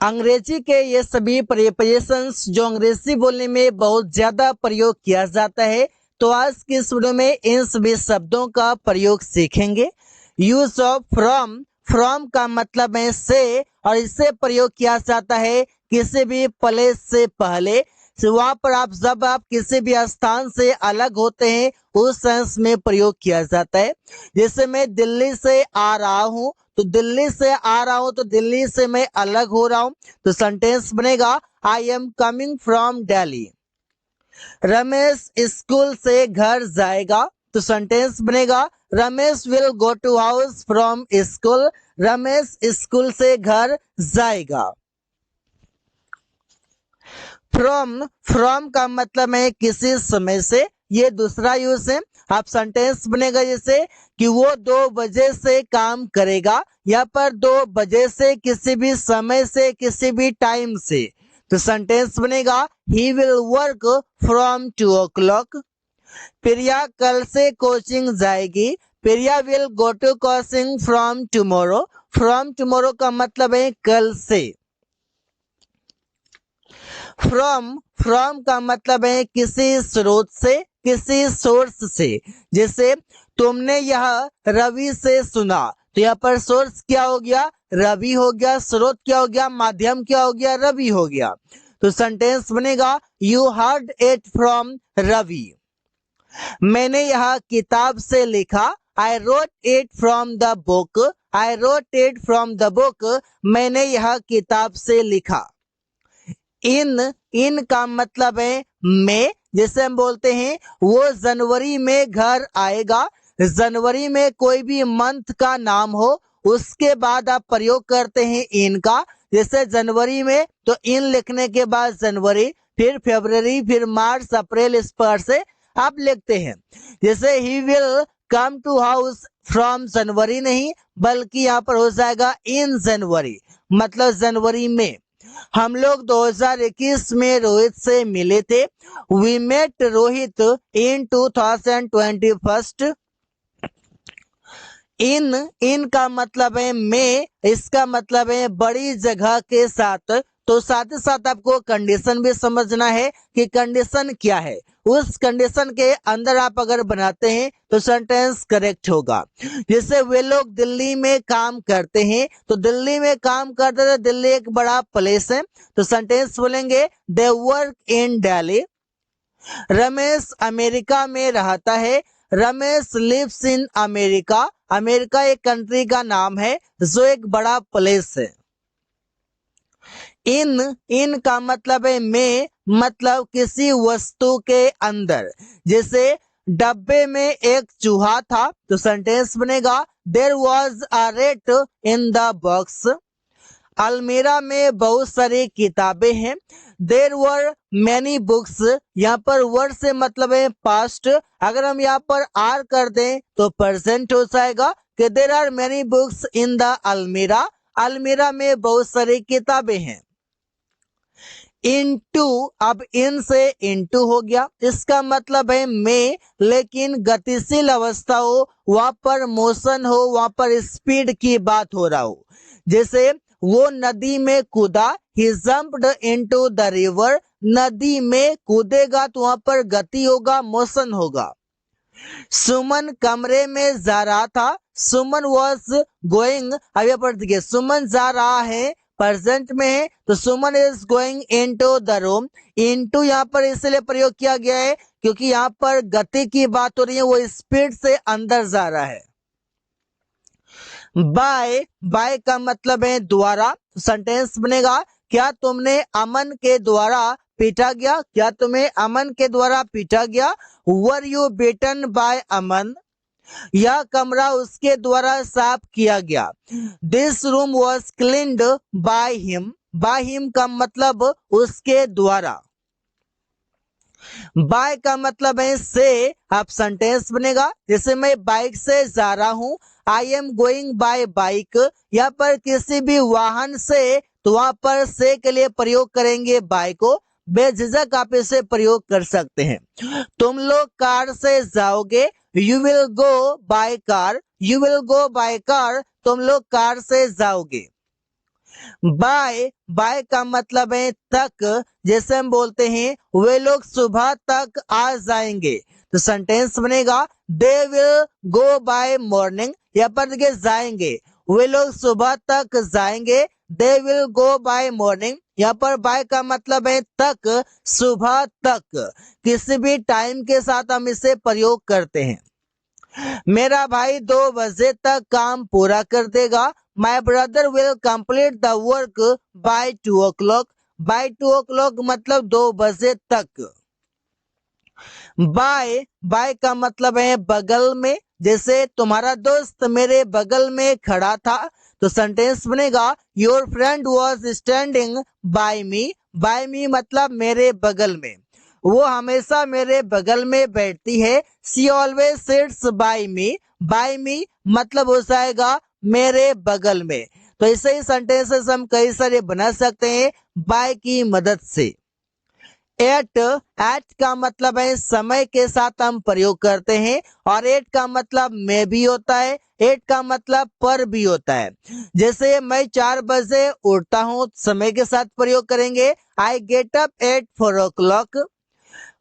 अंग्रेजी के ये सभी प्रीपोजिशंस जो अंग्रेजी बोलने में बहुत ज्यादा प्रयोग किया जाता है, तो आज की इस वीडियो में इन सभी शब्दों का प्रयोग सीखेंगे। यूज ऑफ फ्रॉम, फ्रॉम का मतलब है से, और इससे प्रयोग किया जाता है किसी भी प्लेस से पहले। तो वहां पर जब आप किसी भी स्थान से अलग होते हैं उस सेंस में प्रयोग किया जाता है। जैसे मैं दिल्ली से आ रहा हूँ, तो दिल्ली से आ रहा हूं तो दिल्ली से मैं अलग हो रहा हूं, तो सेंटेंस बनेगा I am coming from Delhi. Ramesh school से घर जाएगा, तो सेंटेंस बनेगा Ramesh will go to house from school. Ramesh school से घर जाएगा। फ्रॉम, फ्रॉम का मतलब है किसी समय से, ये दूसरा यूज है। आप सेंटेंस बनेगा जैसे कि वो 2 बजे से काम करेगा, यहाँ पर 2 बजे से किसी भी समय से, किसी भी टाइम से, तो सेंटेंस बनेगा he will work from 2 o'clock। Priya कल से कोचिंग जाएगी। Priya will go to coaching from tomorrow. From tomorrow का मतलब है कल से। फ्रॉम, फ्रॉम का मतलब है किसी स्रोत से, किसी सोर्स से। जैसे तुमने यह रवि से सुना, तो यहाँ पर सोर्स क्या हो गया, रवि हो गया। स्रोत क्या हो गया, माध्यम क्या हो गया, रवि हो गया। तो सेंटेंस बनेगा you heard it from Ravi. मैंने यह किताब से लिखा, I wrote it from the book. I wrote it from the book, मैंने यह किताब से लिखा। इन, इन का मतलब है में। जैसे हम बोलते हैं वो जनवरी में घर आएगा। जनवरी में कोई भी मंथ का नाम हो उसके बाद आप प्रयोग करते हैं इन का। जैसे जनवरी में तो इन लिखने के बाद जनवरी, फिर फरवरी, फिर मार्च, अप्रैल, इस पर से आप लिखते हैं। जैसे ही will come to house from January नहीं, बल्कि यहाँ पर हो जाएगा इन जनवरी, मतलब जनवरी में। हम लोग 2021 में रोहित से मिले थे। वी मेट रोहित इन 2021। इन का मतलब है में, इसका मतलब है बड़ी जगह के साथ। तो साथ ही साथ आपको कंडीशन भी समझना है कि कंडीशन क्या है। उस कंडीशन के अंदर आप अगर बनाते हैं तो सेंटेंस करेक्ट होगा। जैसे वे लोग दिल्ली में काम करते हैं, तो दिल्ली में काम करते थे, दिल्ली एक बड़ा प्लेस है, तो सेंटेंस बोलेंगे they work in Delhi. Ramesh America में रहता है। Ramesh lives in America. America एक कंट्री का नाम है जो एक बड़ा प्लेस है। इन का मतलब है में, मतलब किसी वस्तु के अंदर। जैसे डब्बे में एक चूहा था, तो सेंटेंस बनेगा there was a rat in the box. अलमीरा में बहुत सारी किताबें हैं। देर वर मैनी बुक्स, यहाँ पर वर से मतलब है पास्ट। अगर हम यहाँ पर आर कर दें तो प्रेजेंट हो जाएगा कि there are many books in the almirah. अलमीरा में बहुत सारी किताबें हैं। इनटू, अब इन से इनटू हो गया, इसका मतलब है में, लेकिन गतिशील अवस्था हो, वहां पर मोशन हो, वहां पर स्पीड की बात हो रहा हो। जैसे वो नदी में कूदा, ही जंप्ड इनटू द रिवर। नदी में कूदेगा तो वहां पर गति होगा, मोशन होगा। सुमन कमरे में जा रहा था। सुमन वॉज गोइंग, अब यहाँ पर देखिए सुमन जा रहा है, प्रेजेंट में है, तो Suman is going into the room. Into यहाँ पर इसलिए प्रयोग किया गया है क्योंकि यहाँ पर गति की बात हो रही है, वो स्पीड से अंदर जा रहा है। बाय, बाय का मतलब है द्वारा। सेंटेंस बनेगा क्या तुमने अमन के द्वारा पीटा गया। क्या तुम्हें अमन के द्वारा पीटा गया। वर यू बीटन बाय अमन। यह कमरा उसके द्वारा साफ किया गया। This room was cleaned by him. By him का मतलब उसके द्वारा। बाय का मतलब है से। आप सेंटेंस बनेगा जैसे मैं बाइक से जा रहा हूं, I am going by bike. यहाँ पर किसी भी वाहन से, तो वहां पर से के लिए प्रयोग करेंगे बाय को। बेझिझक आप इसे प्रयोग कर सकते हैं। तुम लोग कार से जाओगे, you will go by car. You will go by car, तुम लोग कार से जाओगे। बाय बाय का मतलब है तक, जैसे हम बोलते हैं वे लोग सुबह तक आ जाएंगे, तो सेंटेंस बनेगा they will go by morning. यहाँ पर देखिए जाएंगे, वे लोग सुबह तक जाएंगे, they will go by morning. यहाँ पर बाय का मतलब है तक, सुबह तक, किसी भी टाइम के साथ हम इसे प्रयोग करते हैं। मेरा भाई 2 बजे तक काम पूरा कर देगा। My brother will complete the work by 2 o'clock। By 2 o'clock मतलब 2 बजे तक। बाय बाय का मतलब है बगल में, जैसे तुम्हारा दोस्त मेरे बगल में खड़ा था, तो सेंटेंस बनेगा your friend was standing by me. By me मतलब मेरे बगल में, वो हमेशा मेरे बगल में बैठती है। सी always seats bye me. By me मतलब हो जाएगा मेरे बगल में। तो ऐसे ही सेंटेंसेस हम कई सारे बना सकते हैं बाय की मदद से। एट एट का मतलब है समय के साथ हम प्रयोग करते हैं, और एट का मतलब में भी होता है, एट का मतलब पर भी होता है। जैसे मैं 4 बजे उठता हूँ, समय के साथ प्रयोग करेंगे I get up at 4 o'clock।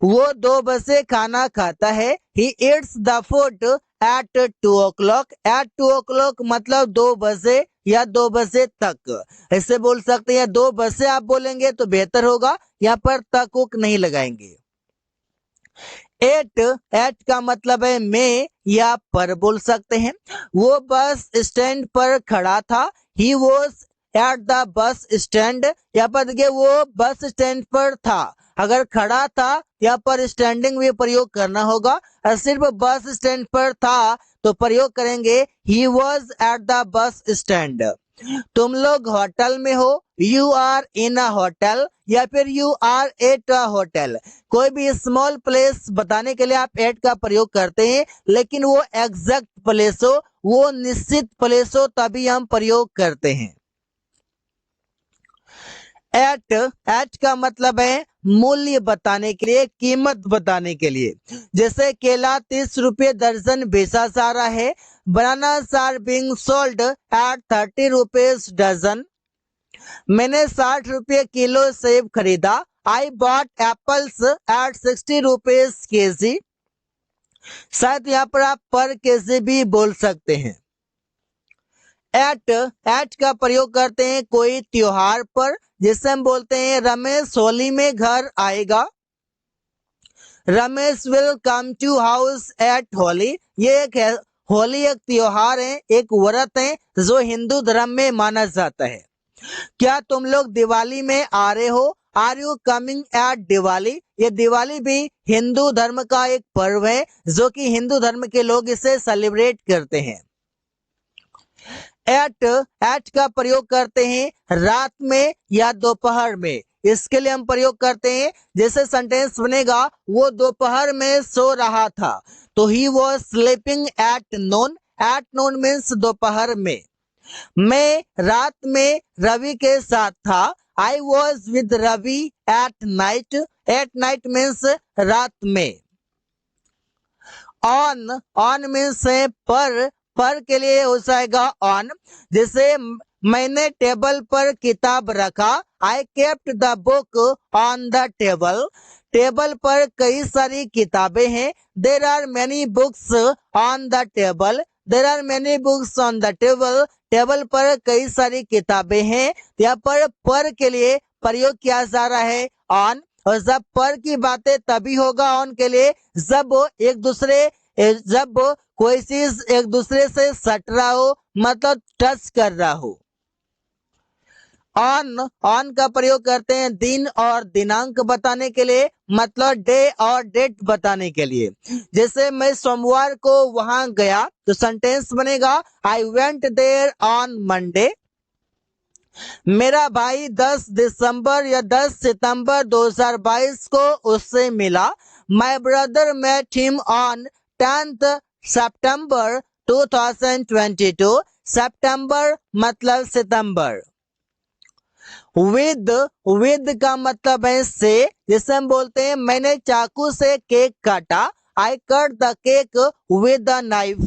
वो 2 बजे खाना खाता है, he eats the food at 2 o'clock। At 2 o'clock मतलब 2 बजे या 2 बजे तक, ऐसे बोल सकते हैं। 2 बजे आप बोलेंगे तो बेहतर होगा, यहाँ पर तक उक नहीं लगाएंगे। एट एट का मतलब है में या पर बोल सकते हैं। वो बस स्टैंड पर खड़ा था, ही was at the bus stand. यहाँ पर देखिए वो बस स्टैंड पर था, अगर खड़ा था यहाँ पर स्टैंडिंग भी प्रयोग करना होगा, और सिर्फ बस स्टैंड पर था तो प्रयोग करेंगे he was at the bus stand. तुम लोग होटल में हो, you are in a hotel, या फिर you are at a hotel. कोई भी स्मॉल प्लेस बताने के लिए आप एट का प्रयोग करते हैं, लेकिन वो एग्जैक्ट प्लेस हो, वो निश्चित प्लेस हो, तभी हम प्रयोग करते हैं। एट एट का मतलब है मूल्य बताने के लिए, कीमत बताने के लिए। जैसे केला 30 रुपये दर्जन बेचा जा रहा है, bananas are being sold at 30 rupees dozen. मैंने 60 रुपये किलो सेब खरीदा, I bought apples at 60 rupees kg। शायद यहाँ पर आप पर केजी भी बोल सकते हैं। एट का प्रयोग करते हैं कोई त्योहार पर, जिसे हम बोलते हैं रमेश होली में घर आएगा। Ramesh will come to house at Holi. ये एक है, होली एक त्योहार है, एक व्रत है जो हिंदू धर्म में माना जाता है। क्या तुम लोग दिवाली में आ रहे हो, are you coming at Diwali. ये दिवाली भी हिंदू धर्म का एक पर्व है, जो कि हिंदू धर्म के लोग इसे सेलिब्रेट करते हैं। एट का प्रयोग करते हैं रात में या दोपहर में, इसके लिए हम प्रयोग करते हैं। जैसे सेंटेंस बनेगा वो दोपहर में सो रहा था, तो he was sleeping at noon. At noon means दोपहर में। मैं रात में रवि के साथ था, I was with Ravi at night. At night means रात में। ऑन मीन्स है पर के लिए हो जाएगा ऑन। जैसे मैंने टेबल पर किताब रखा, I kept the book on the table. Table पर कई सारी किताबें हैं, there are many books on the table. There are many books on the table. Table पर कई सारी किताबें हैं, यहाँ पर के लिए प्रयोग किया जा रहा है ऑन। और जब पर की बातें तभी होगा ऑन के लिए जब जब कोई चीज एक दूसरे से सट रहा हो, मतलब टच कर रहा हो। ऑन का प्रयोग करते हैं दिन और दिनांक बताने के लिए, मतलब डे और डेट बताने के लिए। जैसे मैं सोमवार को वहां गया, तो सेंटेंस बनेगा I went there on Monday. मेरा भाई 10 दिसंबर या 10 सितंबर 2022 को उससे मिला। My brother met him on 10th September 2022। सितंबर मतलब सितंबर। विद का मतलब है से, जिसे हम बोलते हैं मैंने चाकू से केक काटा, I cut the cake with the knife.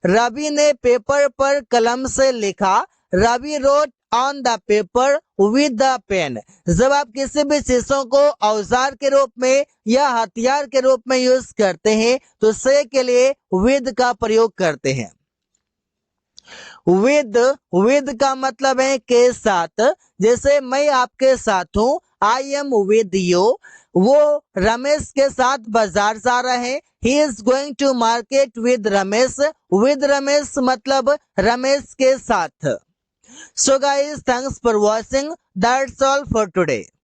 Ravi ने पेपर पर कलम से लिखा, Ravi wrote on the paper with the pen. जब आप किसी भी चीजों को औजार के रूप में या हथियार के रूप में यूज करते हैं तो से के लिए विद का प्रयोग करते हैं। विद का मतलब है के साथ। जैसे मैं आपके साथ हूं, आई एम विद यू। वो रमेश के साथ बाजार जा रहे हैं, he is going to market with Ramesh. With Ramesh मतलब रमेश के साथ। So guys, thanks for watching, that's all for today.